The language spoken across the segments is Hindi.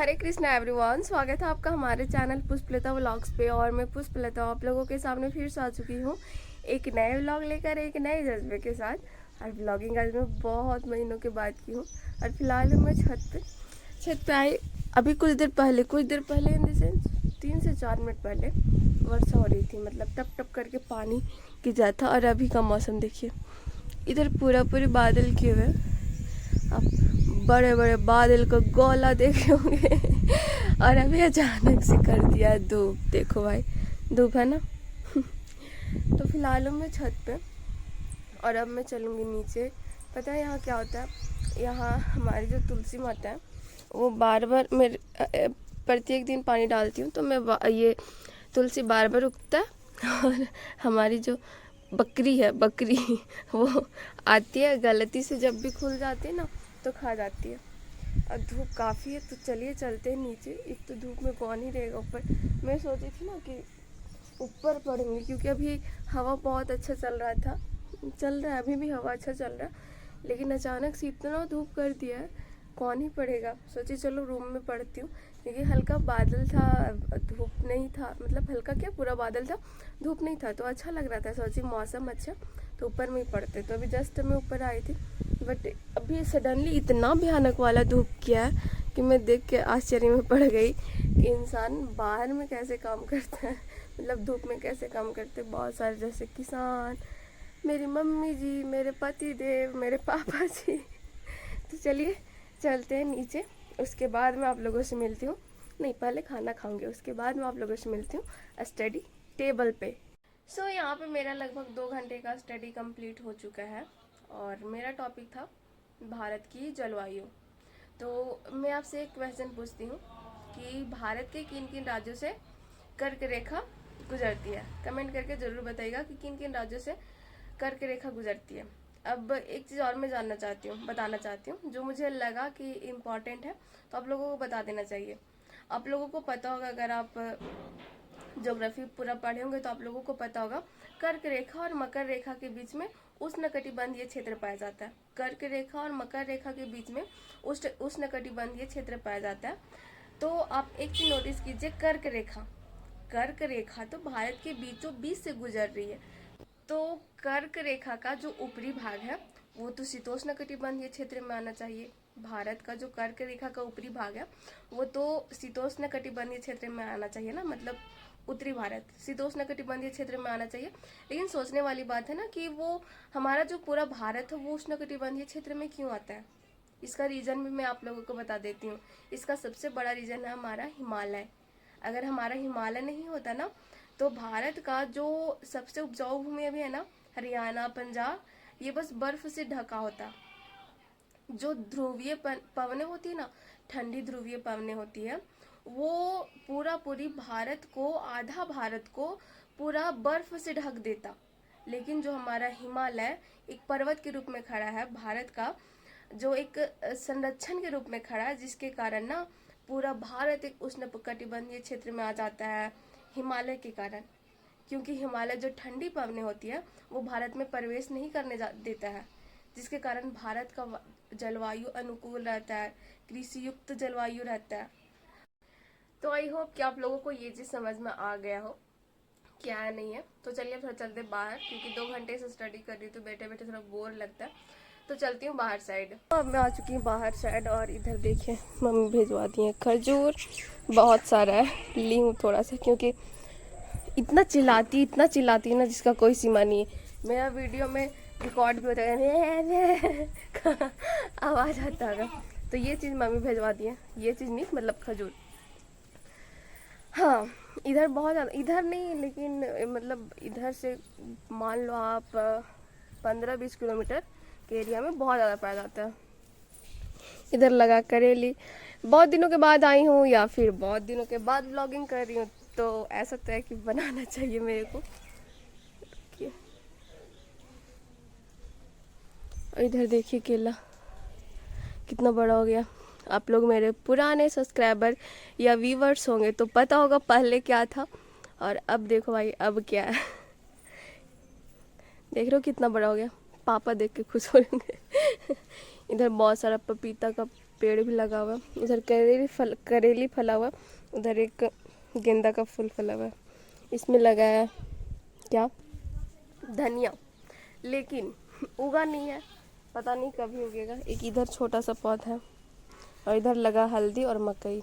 हरे कृष्णा एवरीवन, स्वागत है आपका हमारे चैनल पुष्पलता व्लॉग्स पे। और मैं पुष्पलता आप लोगों के सामने फिर से आ चुकी हूँ एक नए व्लॉग लेकर, एक नए जज्बे के साथ। और व्लॉगिंग आज मैं बहुत महीनों के बाद की हूँ। और फिलहाल मैं छत पे आई अभी कुछ देर पहले इन द सेंस 3 से 4 मिनट पहले वर्षा हो रही थी, मतलब टप टप करके पानी गिरा था। और अभी का मौसम देखिए, इधर पूरे बादल किए हुए, आप बड़े बड़े बादल का गोला देखे होंगे। और अभी अचानक से कर दिया धूप, देखो भाई धूप है ना। तो फिलहाल मैं छत पे, और अब मैं चलूँगी नीचे। पता है यहाँ क्या होता है, यहाँ हमारी जो तुलसी माता है वो बार बार मेरे प्रत्येक दिन पानी डालती हूँ, तो मैं ये तुलसी बार बार उगता है। और हमारी जो बकरी वो आती है गलती से, जब भी खुल जाती है ना तो खा जाती है। और धूप काफ़ी है, तो चलिए चलते हैं नीचे। एक तो धूप में कौन ही रहेगा ऊपर। मैं सोची थी ना कि ऊपर पढ़ूंगी, क्योंकि अभी हवा बहुत अच्छा चल रहा है, अभी भी हवा अच्छा चल रहा है। लेकिन अचानक से इतना धूप कर दिया है, कौन ही पढ़ेगा। सोची चलो रूम में पढ़ती हूँ, क्योंकि हल्का बादल था, धूप नहीं था, मतलब हल्का क्या पूरा बादल था, धूप नहीं था, तो अच्छा लग रहा था। सोची मौसम अच्छा तो ऊपर में ही पढ़ते। तो अभी जस्ट मैं ऊपर आई थी, बट अभी सडनली इतना भयानक वाला धूप किया है कि मैं देख के आश्चर्य में पड़ गई कि इंसान बाहर में कैसे काम करता है, मतलब धूप में कैसे काम करते। बहुत सारे जैसे किसान, मेरी मम्मी जी, मेरे पति देव, मेरे पापा जी। तो चलिए चलते हैं नीचे, उसके बाद मैं आप लोगों से मिलती हूँ। नहीं, पहले खाना खाऊंगी, उसके बाद मैं आप लोगों से मिलती हूँ स्टडी टेबल पे। सो यहाँ पे मेरा लगभग 2 घंटे का स्टडी कंप्लीट हो चुका है, और मेरा टॉपिक था भारत की जलवायु। तो मैं आपसे एक क्वेश्चन पूछती हूँ कि भारत के किन किन राज्यों से कर्क रेखा गुजरती है। कमेंट करके ज़रूर बताइएगा कि किन किन राज्यों से कर्क रेखा गुजरती है। अब एक चीज़ और मैं बताना चाहती हूँ, जो मुझे लगा कि इम्पॉर्टेंट है, तो आप लोगों को बता देना चाहिए। आप लोगों को पता होगा, अगर आप ज्योग्राफी पूरा पढ़े होंगे तो आप लोगों को पता होगा, कर्क रेखा और मकर रेखा के बीच में उष्णकटिबंधीय क्षेत्र पाया जाता है। कर्क रेखा और मकर रेखा के बीच में उष्णकटिबंधीय क्षेत्र पाया जाता है। तो आप एक चीज नोटिस कीजिए, कर्क रेखा तो भारत के बीचों बीच से गुजर रही है। तो कर्क रेखा का जो ऊपरी भाग है वो तो शीतोष्ण कटिबंधीय क्षेत्र में आना चाहिए। भारत का जो कर्क रेखा का ऊपरी भाग है वो तो शीतोष्ण कटिबंधीय क्षेत्र में आना चाहिए ना, मतलब उत्तरी भारत शीतोष्ण कटिबंधीय क्षेत्र में आना चाहिए। लेकिन सोचने वाली बात है ना कि वो हमारा जो पूरा भारत है वो उष्ण कटिबंधीय क्षेत्र में क्यों आता है। इसका रीजन भी मैं आप लोगों को बता देती हूँ। इसका सबसे बड़ा रीजन है हमारा हिमालय। अगर हमारा हिमालय नहीं होता ना, तो भारत का जो सबसे उपजाऊ भूमि अभी है ना, हरियाणा पंजाब, ये बस बर्फ से ढका होता। जो ध्रुवीय पवनें होती है ना, ठंडी ध्रुवीय पवनें होती है, वो पूरी भारत को, आधा भारत को पूरा बर्फ से ढक देता। लेकिन जो हमारा हिमालय एक पर्वत के रूप में खड़ा है, भारत का जो एक संरक्षण के रूप में खड़ा है, जिसके कारण ना पूरा भारत एक उष्णकटिबंधीय क्षेत्र में आ जाता है हिमालय के कारण। क्योंकि हिमालय जो ठंडी पवनें होती है वो भारत में प्रवेश नहीं करने देता है, जिसके कारण भारत का जलवायु अनुकूल रहता है, कृषि युक्त जलवायु रहता है। तो आई होप कि आप लोगों को ये चीज़ समझ में आ गया हो, क्या है नहीं है। तो चलिए थोड़ा चलते बाहर, क्योंकि 2 घंटे से स्टडी कर रही हूँ तो बैठे बैठे थोड़ा बोर लगता है। तो चलती हूँ बाहर साइड। अब मैं आ चुकी हूँ बाहर साइड, और इधर देखिए मम्मी भेजवा दी है खजूर, बहुत सारा है, ली हूँ थोड़ा सा, क्योंकि इतना चिल्लाती है ना जिसका कोई सीमा नहीं है। मेरा वीडियो में रिकॉर्ड भी होता है, आवाज़ आता होगा। तो ये चीज़ मम्मी भेजवा दी है, ये चीज़ नहीं मतलब खजूर। हाँ, इधर बहुत ज़्यादा, इधर नहीं लेकिन मतलब इधर से मान लो आप 15-20 किलोमीटर के एरिया में बहुत ज़्यादा पाया जाता है। इधर लगा करेली, बहुत दिनों के बाद आई हूँ, या फिर बहुत दिनों के बाद व्लॉगिंग कर रही हूँ, तो ऐसा तो है कि बनाना चाहिए मेरे को। इधर देखिए केला कितना बड़ा हो गया। आप लोग मेरे पुराने सब्सक्राइबर या व्यूवर्स होंगे तो पता होगा पहले क्या था, और अब देखो भाई अब क्या है। देख रहे हो कितना बड़ा हो गया, पापा देख के खुश हो जाएंगे। इधर बहुत सारा पपीता का पेड़ भी लगा हुआ है, उधर करेली फला हुआ, उधर एक गेंदा का फूल फला हुआ है। इसमें लगा है क्या, धनिया, लेकिन उगा नहीं है, पता नहीं कभी उगेगा। एक इधर छोटा सा पौधा है और इधर लगा हल्दी और मकई,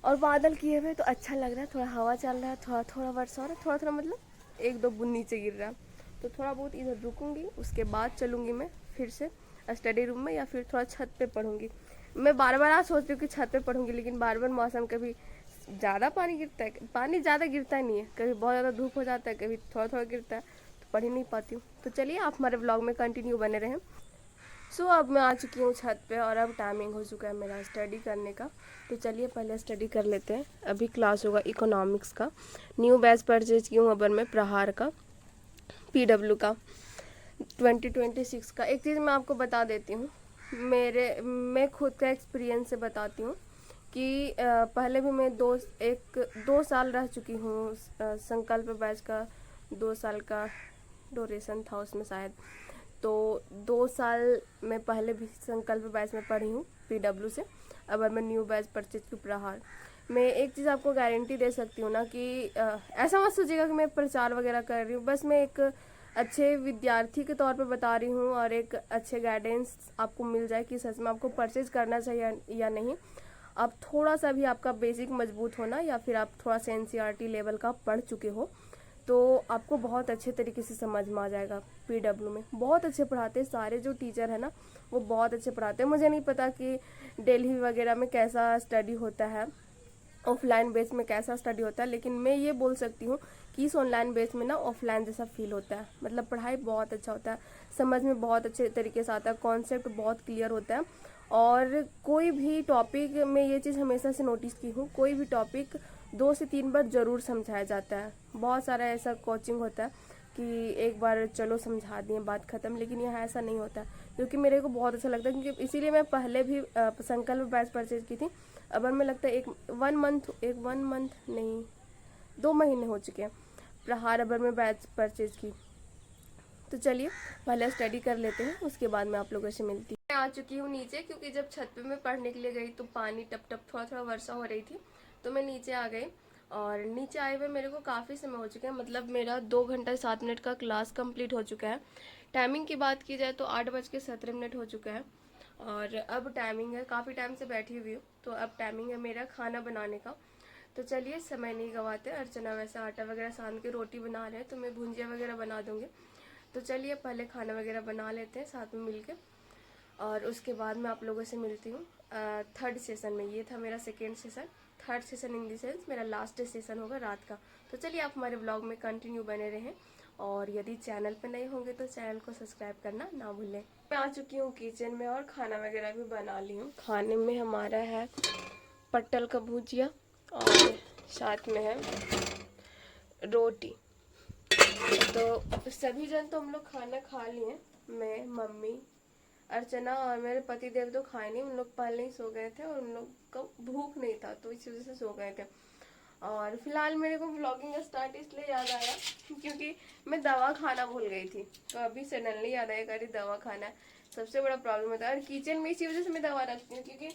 और बादल किए हुए तो अच्छा लग रहा है। थोड़ा हवा चल रहा है, थोड़ा थोड़ा वर्षा हो रहा है, थोड़ा थोड़ा मतलब एक दो बूंद नीचे गिर रहा है। तो थोड़ा बहुत इधर रुकूंगी, उसके बाद चलूंगी मैं फिर से स्टडी रूम में, या फिर थोड़ा छत पे पढ़ूंगी। मैं बार बार आज सोच रही हूँ कि छत पे पढ़ूंगी, लेकिन बार बार मौसम, कभी ज़्यादा पानी गिरता है, पानी ज़्यादा गिरता ही नहीं है, कभी बहुत ज़्यादा धूप हो जाता है, कभी थोड़ा थोड़ा गिरता है, तो पढ़ ही नहीं पाती हूँ। तो चलिए आप हमारे ब्लॉग में कंटिन्यू बने रहें। सो अब मैं आ चुकी हूँ छत पे और अब टाइमिंग हो चुका है मेरा स्टडी करने का। तो चलिए पहले स्टडी कर लेते हैं। अभी क्लास होगा इकोनॉमिक्स का। न्यू बैच परचेज की हूँ अबर में, प्रहार का, पीडब्ल्यू का 2026 का। एक चीज़ मैं आपको बता देती हूँ, मैं खुद का एक्सपीरियंस से बताती हूँ कि पहले भी मैं 2 साल रह चुकी हूँ। संकल्प बैच का 2 साल का ड्यूरेशन था उसमें शायद। तो 2 साल मैं पहले भी संकल्प बैच में पढ़ी हूँ पीडब्ल्यू से। अब मैं न्यू बैच परचेज की प्रहार। मैं एक चीज़ आपको गारंटी दे सकती हूँ ना कि ऐसा मत सोचिएगा कि मैं प्रचार वगैरह कर रही हूँ, बस मैं एक अच्छे विद्यार्थी के तौर पे बता रही हूँ और एक अच्छे गाइडेंस आपको मिल जाए कि सच में आपको परचेज करना चाहिए या नहीं। आप थोड़ा सा भी आपका बेसिक मजबूत होना, या फिर आप थोड़ा सा एनसीईआरटी लेवल का पढ़ चुके हो, तो आपको बहुत अच्छे तरीके से समझ में आ जाएगा। पीडब्ल्यू में बहुत अच्छे पढ़ाते हैं, सारे जो टीचर है ना वो बहुत अच्छे पढ़ाते हैं। मुझे नहीं पता कि दिल्ली वगैरह में कैसा स्टडी होता है, ऑफलाइन बेस में कैसा स्टडी होता है, लेकिन मैं ये बोल सकती हूँ कि इस ऑनलाइन बेस में ना ऑफलाइन जैसा फील होता है। मतलब पढ़ाई बहुत अच्छा होता है, समझ में बहुत अच्छे तरीके से आता है, कॉन्सेप्ट बहुत क्लियर होता है। और कोई भी टॉपिक, मैं ये चीज़ हमेशा से नोटिस की हूँ, कोई भी टॉपिक 2 से 3 बार ज़रूर समझाया जाता है। बहुत सारा ऐसा कोचिंग होता है कि एक बार चलो समझा दिए बात ख़त्म, लेकिन यहाँ ऐसा नहीं होता, क्योंकि मेरे को बहुत अच्छा लगता है। क्योंकि इसीलिए मैं पहले भी संकल्प बैच परचेज की थी। अब मैं लगता है 1 मंथ नहीं, 2 महीने हो चुके हैं प्रहार अबर में बैच परचेज की। तो चलिए पहले स्टडी कर लेते हैं, उसके बाद मैं आप लोगों से मिलती हूँ। मैं आ चुकी हूँ नीचे, क्योंकि जब छत पे मैं पढ़ने के लिए गई तो पानी टप टप थोड़ा थोड़ा वर्षा हो रही थी, तो मैं नीचे आ गई। और नीचे आए हुए मेरे को काफ़ी समय हो चुका है, मतलब मेरा 2 घंटा 7 मिनट का क्लास कंप्लीट हो चुका है। टाइमिंग की बात की जाए तो 8:17 हो चुका है। और अब टाइमिंग है, काफ़ी टाइम से बैठी हुई हूँ, तो अब टाइमिंग है मेरा खाना बनाने का। तो चलिए समय नहीं गवाते। अर्चना वैसे आटा वगैरह सान के रोटी बना रहे हैं, तो मैं भुंजिया वगैरह बना दूँगी। तो चलिए पहले खाना वगैरह बना लेते हैं साथ में मिलके, और उसके बाद मैं आप लोगों से मिलती हूँ थर्ड सेशन में। ये था मेरा second session, third session in the sense मेरा लास्ट सेशन होगा रात का। तो चलिए आप हमारे ब्लॉग में कंटिन्यू बने रहें, और यदि चैनल पे नए होंगे तो चैनल को सब्सक्राइब करना ना भूलें। मैं आ चुकी हूँ किचन में और खाना वगैरह भी बना ली हूँ। खाने में हमारा है पट्टल का भुजिया और साथ में है रोटी। तो सभी जन तो हम लोग खाना खा लिए, मैं, मम्मी, अर्चना और मेरे पति देव तो खाए नहीं, उन लोग पहले ही सो गए थे और उन लोग को भूख नहीं था, तो इस वजह से सो गए थे। और फिलहाल मेरे को व्लॉगिंग स्टार्ट इसलिए याद आया क्योंकि मैं दवा खाना भूल गई थी, तो अभी सडनली याद आया कि दवा खाना है। सबसे बड़ा प्रॉब्लम होता है, और किचन में इसी वजह से मैं दवा रखती हूँ, क्योंकि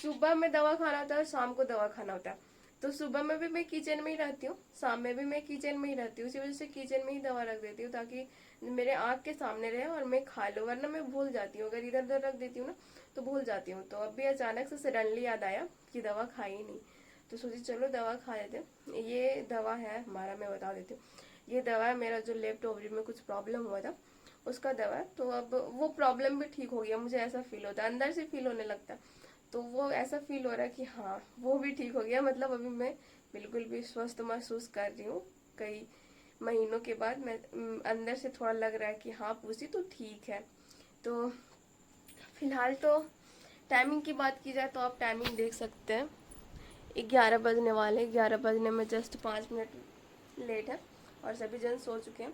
सुबह में दवा खाना होता है और शाम को दवा खाना होता है। तो सुबह में भी मैं किचन में ही रहती हूँ, शाम में भी मैं किचन में ही रहती हूँ, इसी वजह से किचन में ही दवा रख देती हूँ, ताकि मेरे आँख के सामने रहे और मैं खा लूँ, वरना मैं भूल जाती हूँ। अगर इधर उधर रख देती हूँ ना तो भूल जाती हूँ। तो अभी अचानक से सडनली याद आया कि दवा खाई नहीं, तो सोची चलो दवा खा लेते हैं। ये दवा है हमारा, मैं बता देती हूँ, ये दवा है मेरा जो लेफ्ट ओवरी में कुछ प्रॉब्लम हुआ था उसका दवा है। तो अब वो प्रॉब्लम भी ठीक हो गया, मुझे ऐसा फील होता है, अंदर से फील होने लगता है। तो वो ऐसा फील हो रहा है कि हाँ वो भी ठीक हो गया, मतलब अभी मैं बिल्कुल भी स्वस्थ महसूस कर रही हूँ। कई महीनों के बाद मैं अंदर से थोड़ा लग रहा है कि हाँ पूछी तो ठीक है। तो फिलहाल तो टाइमिंग की बात की जाए तो आप टाइमिंग देख सकते हैं, 11 बजने वाले, 11 बजने में जस्ट 5 मिनट लेट है और सभी जन सो चुके हैं।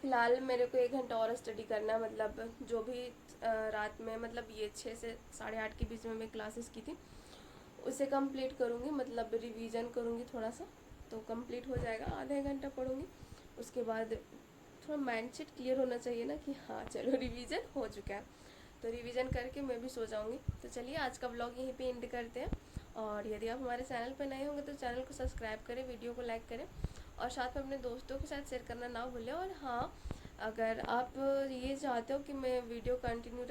फिलहाल मेरे को 1 घंटा और स्टडी करना है, मतलब जो भी रात में, मतलब ये 6 से 8:30 के बीच में मैं क्लासेस की थी उसे कंप्लीट करूँगी, मतलब रिवीजन करूँगी थोड़ा सा, तो कंप्लीट हो जाएगा। आधा घंटा पढ़ूँगी, उसके बाद थोड़ा माइंड सेट क्लियर होना चाहिए ना कि हाँ चलो रिवीजन हो चुका है। तो रिवीजन करके मैं भी सो जाऊँगी। तो चलिए आज का ब्लॉग यहीं पे एंड करते हैं। और यदि आप हमारे चैनल पर नए होंगे तो चैनल को सब्सक्राइब करें, वीडियो को लाइक करें और साथ में अपने दोस्तों के साथ शेयर करना ना भूलें। और हाँ, अगर आप ये चाहते हो कि मैं वीडियो कंटिन्यू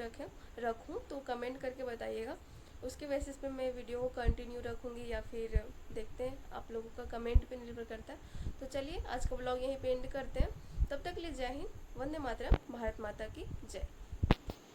रखूँ तो कमेंट करके बताइएगा, उसके बेसिस पे मैं वीडियो को कंटिन्यू रखूँगी या फिर देखते हैं, आप लोगों का कमेंट पे निर्भर करता है। तो चलिए आज का ब्लॉग यहीं पे एंड करते हैं। तब तक के लिए जय हिंद, वंदे मातरम, भारत माता की जय।